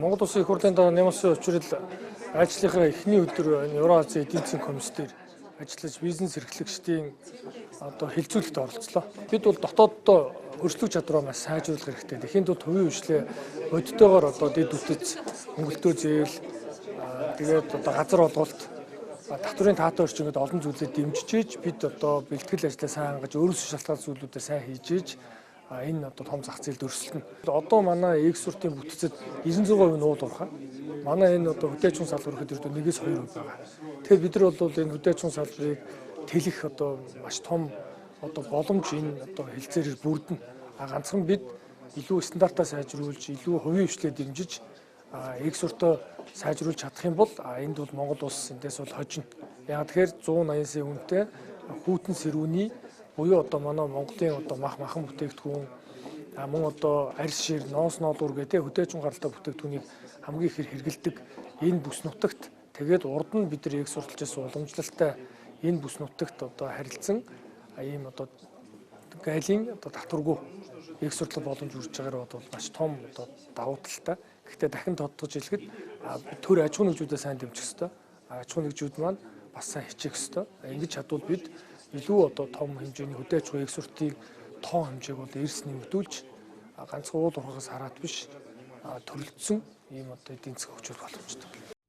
Монгол Улсын их хурлын дараа нямын улсын учрал ажлынхаа эхний өдөр Евразийн эдийн засгийн комиссээр ажиллаж бизнес эрхлэгчдийн хилцүүлэлт оролцлоо. Бид бол дотооддоо өрсөлдөх чадвараа маш сайжруулах хэрэгтэй. Тэхийн тулд хувийн хвшлээ бодитойгоор дэд үтц, өнгөлтөө зээл, тэгээд газар олголт, татврын таатай орчингод олон зүйлээр дэмжиж бид бэлтгэл ажлаа сайн хангаж өөрөөсөө шалтгаалсан зүйлүүдээ сайн хийж энэ том зах зээлд өрсөлдөнө. Одоо манай экспортын бүтцэд 900% нуул уурхаа. Манай энэ хөдөөж хүн салбар ихэд 1-2% байгаа. Тэгэхээр бид нар бол энэ хөдөөж хүн салбарыг тэлэх маш том боломж энэ хэлцээрээр бүрдэнэ. Ганцхан бид илүү стандартаа сайжруулж, илүү хувийн хвшлээ дэмжиж экспортоо сайжруулж чадах юм бол энд бол Монгол улс эндээс бол хожино. Яг тэгэхээр 180 сая хүнтэй хүүтэн сэрүүний буюу манай Монголын махан бүтээгдэхүүн мөн арьс шир, ноос ноолуур гэдэг хөдөөж хүн гаралтай бүтээгдэхүүнийг хамгийн их хэрэгэлдэг энэ бүс нутагт тэгээд урд нь бид нар экспортлж байсан уламжлалтай энэ бүс нутагт харилцсан ийм гайлын татваргүй экспортлох боломж үрж байгаагаар бол маш том давуу талтай. Гэхдээ дахин тодтогч хэлэхэд төр аж ахуй нэгжүүдээ сайн дэмжих ёстой. Аж ахуй нэгжүүд маань бас сайн хичээх ёстой. Ингэж чадвал бид илүү том хэмжээний хөдөөж буй экспортын тоо хэмжээг эрс нэмэгдүүлж ганцхан уул уурхаас хараад биш төрөлдсөн ийм эдийн засаг хөгжүүлэх боломжтой.